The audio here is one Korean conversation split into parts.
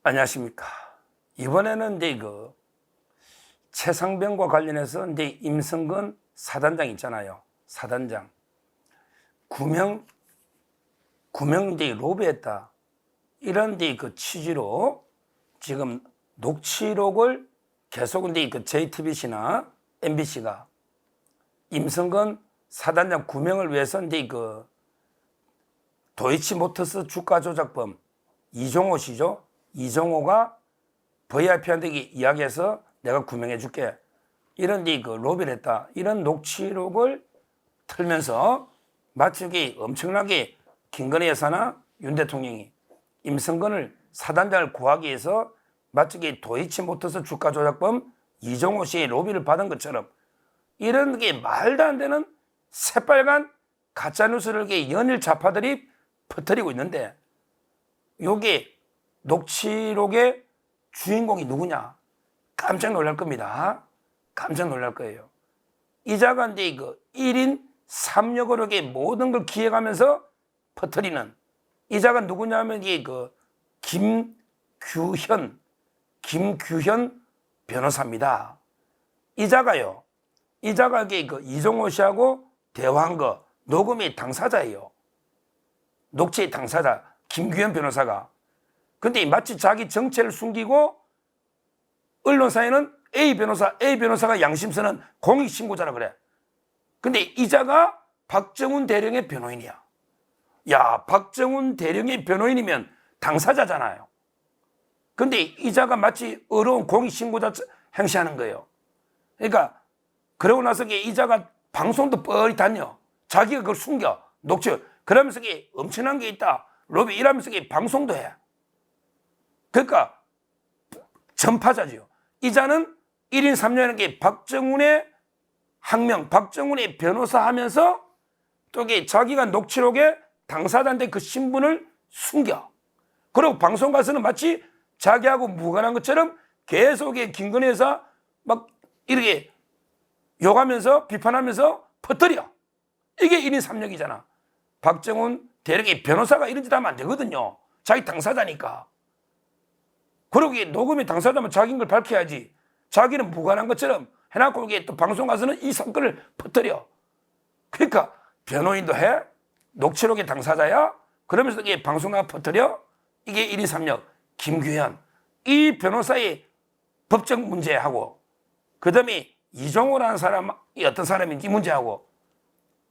안녕하십니까. 이번에는 이제 최상병과 관련해서 이제 임성근 사단장 있잖아요. 사단장. 구명 이제 로비했다. 이런 이제 취지로 지금 녹취록을 계속 이제 JTBC나 MBC가 임성근 사단장 구명을 위해서 이제 도이치모터스 주가 조작범 이종호 씨죠. 이종호가 VIP한테 이야기해서 내가 구명해 줄게. 이런 로비를 했다. 이런 녹취록을 틀면서 마치 이게 엄청나게 김건희 여사나 윤 대통령이 임성근을 사단장을 구하기 위해서 마치 이게 도이치모터스 주가 조작범 이종호 씨의 로비를 받은 것처럼 이런 게 말도 안 되는 새빨간 가짜뉴스를 연일 좌파들이 퍼뜨리고 있는데 요게 녹취록의 주인공이 누구냐? 깜짝 놀랄 겁니다. 깜짝 놀랄 거예요. 이자가 이제 1인 3역으로 모든 걸 기획하면서 퍼뜨리는 이자가 누구냐면 김규현 변호사입니다. 이자가 이종호 씨하고 대화한 거 녹음의 당사자예요. 녹취의 당사자 김규현 변호사가. 근데 마치 자기 정체를 숨기고 언론사에는 A 변호사가 양심선은 공익신고자라 그래. 근데 이자가 박정훈 대령의 변호인이야. 야, 박정훈 대령의 변호인이면 당사자잖아요. 근데 이자가 마치 어려운 공익신고자 행세하는 거예요. 그러니까 그러고 나서 이자가 방송도 뻘이 다녀. 자기가 그걸 숨겨. 녹취. 그러면서 엄청난 게 있다. 로비 이러면서 방송도 해. 그러니까 전파자지요. 이자는 1인 3역의 박정훈의 항명, 박정훈의 변호사 하면서 또 자기가 녹취록에 당사자인데 그 신분을 숨겨. 그리고 방송 가서는 마치 자기하고 무관한 것처럼 계속 김건희 여사 막 이렇게 욕하면서 비판하면서 퍼뜨려. 이게 1인 3역이잖아. 박정훈 대령의 변호사가 이런 짓 하면 안 되거든요. 자기 당사자니까. 그러고 녹음이 당사자면 자기인 걸 밝혀야지. 자기는 무관한 것처럼 해놓고 또 방송 가서는 이 사건을 퍼뜨려. 그러니까 변호인도 해. 녹취록의 당사자야. 그러면서 이게 방송 나가 퍼뜨려. 이게 1인 3역 김규현. 이 변호사의 법적 문제하고 그 다음에 이종호라는 사람이 어떤 사람인지 문제하고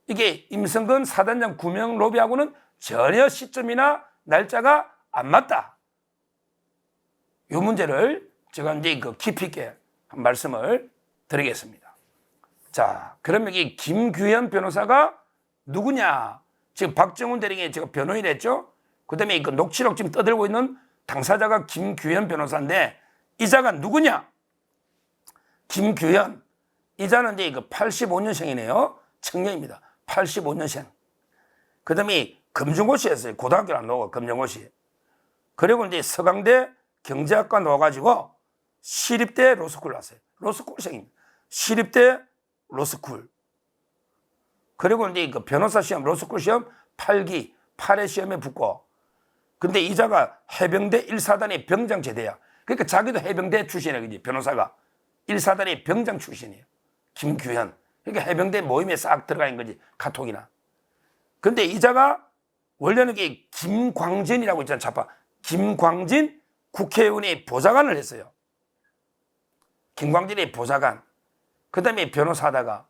이게 임성근 사단장 구명 로비하고는 전혀 시점이나 날짜가 안 맞다. 이 문제를 제가 이제 깊이 있게 한 말씀을 드리겠습니다. 자, 그러면 이 김규현 변호사가 누구냐? 지금 박정훈 대령이 제가 변호인 했죠? 그 다음에 녹취록 지금 떠들고 있는 당사자가 김규현 변호사인데 이자가 누구냐? 김규현. 이자는 이제 85년생이네요. 청년입니다. 85년생. 그 다음에 검정고시였어요. 고등학교를 안 나오고 검정고시. 그리고 이제 서강대 경제학과 나와가지고 시립대 로스쿨 나왔어요. 로스쿨생입니다. 시립대 로스쿨. 그리고 이제 변호사 시험, 로스쿨 시험 8기, 8회 시험에 붙고. 근데 이자가 해병대 1사단의 병장 제대야. 그러니까 자기도 해병대 출신이에요. 변호사가. 1사단의 병장 출신이에요. 김규현. 그러니까 해병대 모임에 싹 들어가 있는 거지. 카톡이나. 근데 이자가 원래는 김광진이라고 있잖아요. 좌파. 김광진 국회의원의 보좌관을 했어요. 김광진의 보좌관. 그 다음에 변호사다가.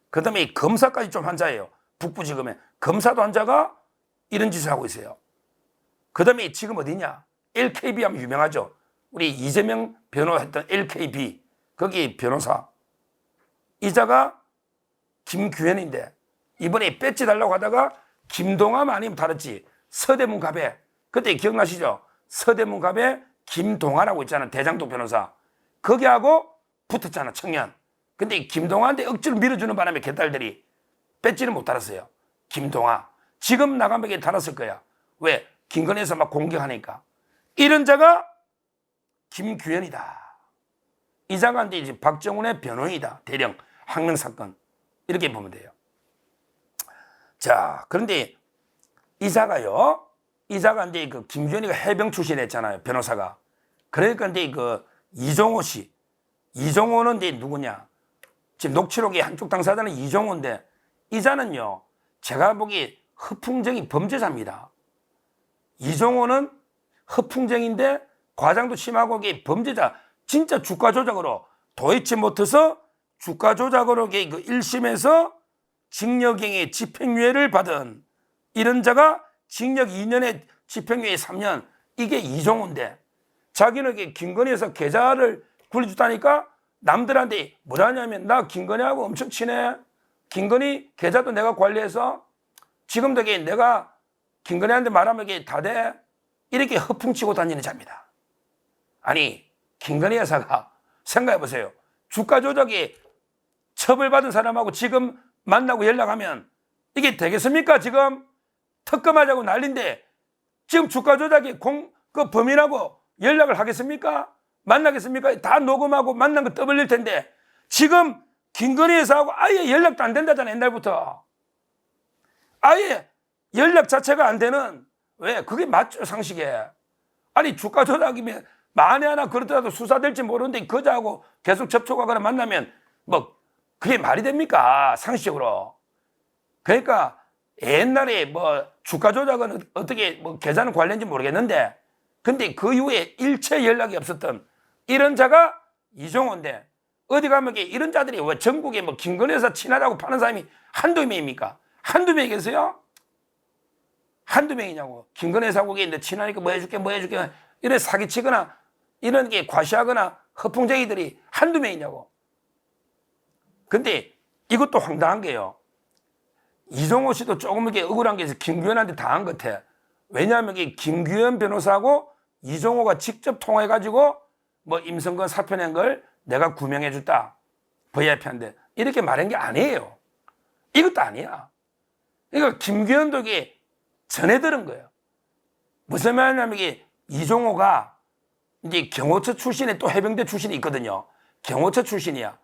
그 다음에 검사까지 좀 한자예요. 북부지검에. 검사도 한자가 이런 짓을 하고 있어요. 그 다음에 지금 어디냐? LKB 하면 유명하죠. 우리 이재명 변호했던 LKB. 거기 변호사. 이자가 김규현인데 이번에 배지 달라고 하다가 김동함 아니면 다르지. 서대문 갑에. 그때 기억나시죠? 서대문 갑에 김동하라고 있잖아. 대장동 변호사. 거기하고 붙었잖아. 청년. 근데 김동하한테 억지로 밀어주는 바람에 개딸들이 배지를 못 달았어요. 김동하. 지금 나가면 달았을 거야. 왜? 김건희에서 막 공격하니까. 이런 자가 김규현이다. 이 자가 이제 박정훈의 변호인이다. 대령 항명 사건. 이렇게 보면 돼요. 자, 그런데 이자가 이제 김규현이가 해병 출신했잖아요. 변호사가. 그러니까 이제 그 이종호 씨, 이종호는 이제 누구냐? 지금 녹취록의 한쪽 당사자는 이종호인데 이 자는요, 제가 보기 허풍쟁이 범죄자입니다. 이종호는 허풍쟁인데 과장도 심하고 이게 범죄자, 진짜 주가 조작으로 도이치모터스 주가 조작으로 그 1심에서 징역형의 집행유예를 받은 이런 자가 징역 2년에 집행유예 3년, 이게 이종호인데 자기는 김건희에서 계좌를 굴려줬다니까 남들한테 뭐라냐면 나 김건희하고 엄청 친해. 김건희 계좌도 내가 관리해서 지금도 내가 김건희한테 말하면 이게 다 돼. 이렇게 허풍치고 다니는 자입니다. 아니, 김건희 여사가 생각해보세요. 주가 조작에 처벌받은 사람하고 지금 만나고 연락하면 이게 되겠습니까? 지금 특검하자고 난리인데 지금 주가 조작에 그 범인하고 연락을 하겠습니까? 만나겠습니까? 다 녹음하고 만난 거 떠벌릴 텐데 지금 김건희 여사하고 아예 연락도 안 된다잖아. 옛날부터 아예 연락 자체가 안 되는, 왜? 그게 맞죠, 상식에. 아니, 주가 조작이면 만에 하나 그렇더라도 수사될지 모르는데 그자하고 계속 접촉하거나 만나면 뭐 그게 말이 됩니까? 상식적으로. 그러니까 옛날에 뭐 주가 조작은 어떻게 뭐 계좌는 관련인지 모르겠는데 근데 그 이후에 일체 연락이 없었던 이런 자가 이종호인데 어디 가면 이런 자들이 왜 전국에 뭐 김건희 여사 친하다고 파는 사람이 한두 명입니까? 한두 명이 계세요? 한두 명이냐고. 김건희 여사하고 너 친하니까 뭐 해줄게 이런 사기치거나 이런 게 과시하거나 허풍쟁이들이 한두 명이냐고. 근데 이것도 황당한 게요. 이종호 씨도 조금 이렇게 억울한 게 있어서 김규현한테 당한 것 같아. 왜냐하면 김규현 변호사하고 이종호가 직접 통화해가지고 뭐 임성근 사표 낸 걸 내가 구명해줬다. VIP한테. 이렇게 말한 게 아니에요. 이것도 아니야. 그러니까 김규현도 이게 전해 들은 거예요. 무슨 말이냐면 이게 이종호가 이제 경호처 출신에 또 해병대 출신이 있거든요. 경호처 출신이야.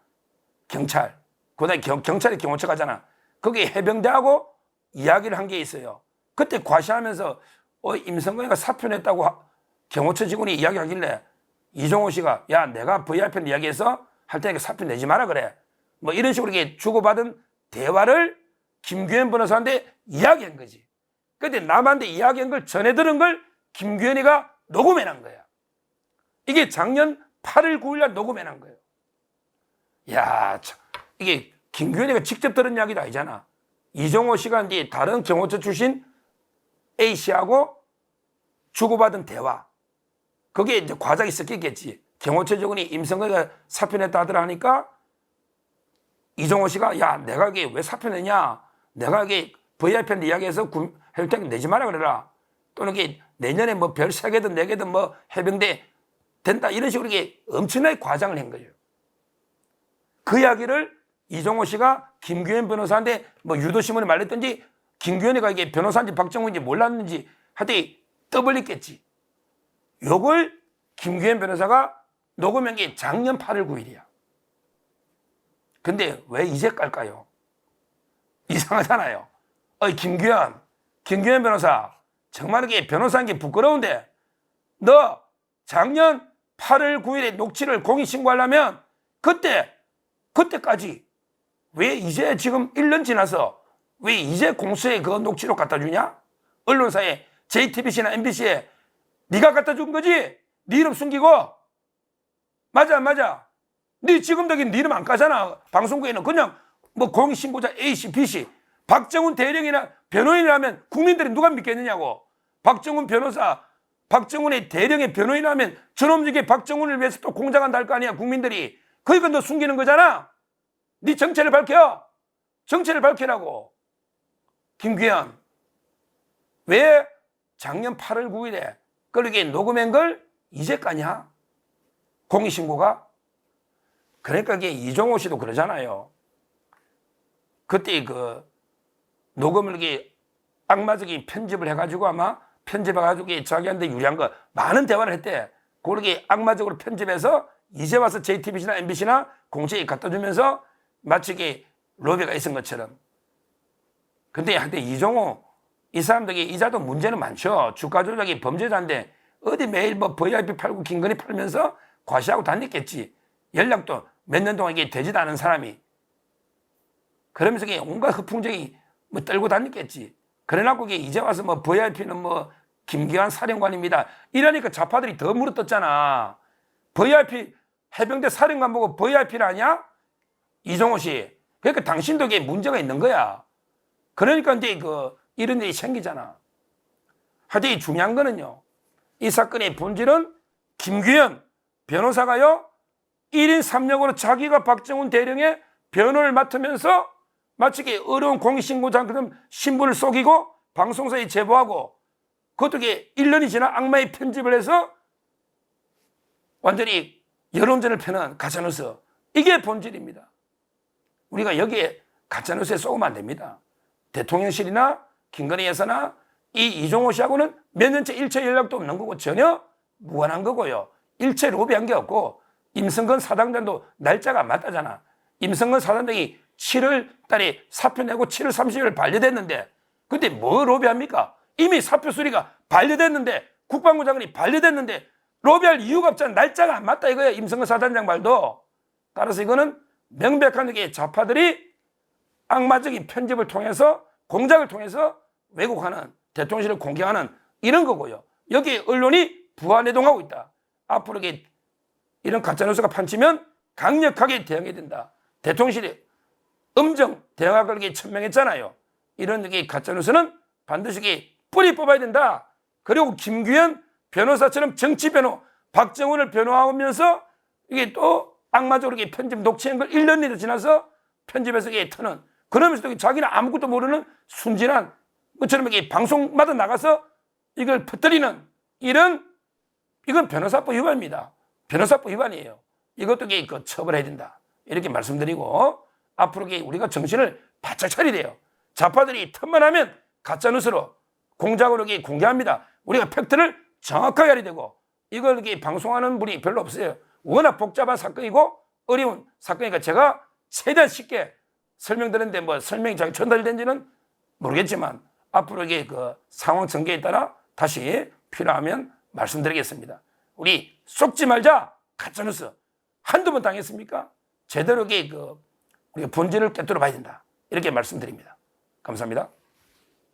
경찰. 그다음에 경찰이 경호처 가잖아. 거기 해병대하고 이야기를 한 게 있어요. 그때 과시하면서 임성근이가 사표 냈다고 경호처 직원이 이야기하길래 이종호 씨가 야 내가 VIP한테 이야기해서 할 테니까 사표 내지 마라 그래. 뭐 이런 식으로 이렇게 주고받은 대화를 김규현 변호사한테 이야기한 거지. 근데 남한테 이야기한 걸 전해 들은 걸 김규현이가 녹음해놓은 거야. 이게 작년 8월 9일 날 녹음해놓은 거예요. 야, 참, 이게 김규현이가 직접 들은 이야기도 아니잖아. 이종호 씨가 이제 다른 경호처 출신 A 씨하고 주고받은 대화. 거기에 이제 과장이 섞였겠지. 경호처 직원이 임성근이가 사표 냈다 하더라 하니까 이종호 씨가 야, 내가 이게 왜 사표 내냐? 내가 이게 VIP한테 이야기해서 헬텍 내지 마라 그래라. 또는 이게 내년에 뭐 별 3개든 4개든 뭐 해병대 된다. 이런 식으로 이게 엄청나게 과장을 한 거예요. 그 이야기를 이종호 씨가 김규현 변호사한테 뭐 유도신문에 말했던지 김규현이가 이게 변호사인지 박정훈인지 몰랐는지 하여튼 떠벌렸겠지. 요걸 김규현 변호사가 녹음한 게 작년 8월 9일이야. 근데 왜 이제 깔까요? 이상하잖아요. 김규현 변호사 정말 이게 변호사인 게 부끄러운데 너 작년 8월 9일에 녹취를 공익신고하려면 그때까지 왜 이제 지금 1년 지나서 왜 이제 공수에 그 녹취록 갖다 주냐? 언론사에 JTBC나 MBC에 네가 갖다 준 거지? 네 이름 숨기고. 맞아. 네 지금도 네 이름 안 까잖아. 방송국에는 그냥 뭐 공익신고자 A씨, B씨. 박정훈 대령이나 변호인이라면 국민들이 누가 믿겠느냐고. 박정훈 변호사, 박정훈의 대령의 변호인이라면 저놈에게 박정훈을 위해서 또 공작한다 할 거 아니야, 국민들이. 그러니까 너 숨기는 거잖아. 네 정체를 밝혀. 정체를 밝히라고. 김규현. 왜 작년 8월 9일에 그렇게 녹음한 걸 이제 까냐? 공익신고가? 그러니까 이게 이종호 씨도 그러잖아요. 그때 그 녹음을 이렇게 악마적인 편집을 해가지고 아마 편집해가지고 자기한테 유리한 거 많은 대화를 했대. 그렇게 악마적으로 편집해서 이제 와서 JTBC나 MBC나 공채에 갖다 주면서 마치 이게 로비가 있은 것처럼. 근데 하여튼 이종호 이 사람들이 이자도 문제는 많죠. 주가 조작이 범죄자인데 어디 매일 뭐 VIP 팔고 김건희 팔면서 과시하고 다녔겠지. 연락도 몇 년 동안 이게 되지도 않은 사람이. 그러면서 이게 온갖 허풍쟁이 뭐 떨고 다녔겠지. 그래놓고 이제 와서 뭐 VIP는 뭐 김기환 사령관입니다. 이러니까 좌파들이 더 물어떴잖아. VIP 해병대 사령관 보고 VIP라냐? 이종호 씨. 그러니까 당신도 이게 문제가 있는 거야. 그러니까 이제 이런 일이 생기잖아. 하여튼 이 중요한 거는요. 이 사건의 본질은 김규현 변호사가요. 1인 3역으로 자기가 박정훈 대령의 변호를 맡으면서 마치 어려운 공익신고자처럼 신분을 속이고 방송사에 제보하고 그것도 1년이 지나 악마의 편집을 해서 완전히 여론전을 펴는 가짜뉴스. 이게 본질입니다. 우리가 여기에 가짜뉴스에 속으면 안 됩니다. 대통령실이나 김건희 여사나 이 이종호 씨하고는 몇 년째 일체 연락도 없는 거고 전혀 무관한 거고요. 일체 로비한 게 없고 임성근 사단장도 날짜가 안 맞다잖아. 임성근 사단장이 7월 달에 사표 내고 7월 30일 반려됐는데 근데 뭐 로비합니까? 이미 사표 수리가 반려됐는데 국방부 장관이 반려됐는데 로비할 이유가 없잖아. 날짜가 안 맞다 이거야. 임성근 사단장 말도. 따라서 이거는 명백한 좌파들이 악마적인 편집을 통해서 공작을 통해서 왜곡하는 대통령실을 공개하는 이런 거고요. 여기에 언론이 부하내동하고 있다. 앞으로 이런 가짜뉴스가 판치면 강력하게 대응해야 된다. 대통령실이 엄정 대응하기 천명했잖아요. 이런 가짜뉴스는 반드시 뿌리 뽑아야 된다. 그리고 김규현 변호사처럼 정치 변호, 박정훈을 변호하면서 이게 또 악마적으로 편집 녹취한 걸 1년이 지나서 편집해서 터는 그러면서 또 자기는 아무것도 모르는 순진한 것처럼 방송마다 나가서 이걸 퍼뜨리는 이건 변호사법 위반입니다. 변호사법 위반이에요. 이것도 처벌해야 된다. 이렇게 말씀드리고 앞으로 우리가 정신을 바짝 차려야 돼요. 좌파들이 틈만 하면 가짜뉴스로 공작으로 공개합니다. 우리가 팩트를 정확하게 해야 되고 이걸 방송하는 분이 별로 없어요. 워낙 복잡한 사건이고 어려운 사건이니까 제가 최대한 쉽게 설명드렸는데 뭐 설명이 잘 전달된지는 모르겠지만 앞으로 상황 전개에 따라 다시 필요하면 말씀드리겠습니다. 우리 속지 말자. 가짜뉴스 한두 번 당했습니까? 제대로 우리가 본질을 꿰뚫어 봐야 된다. 이렇게 말씀드립니다. 감사합니다.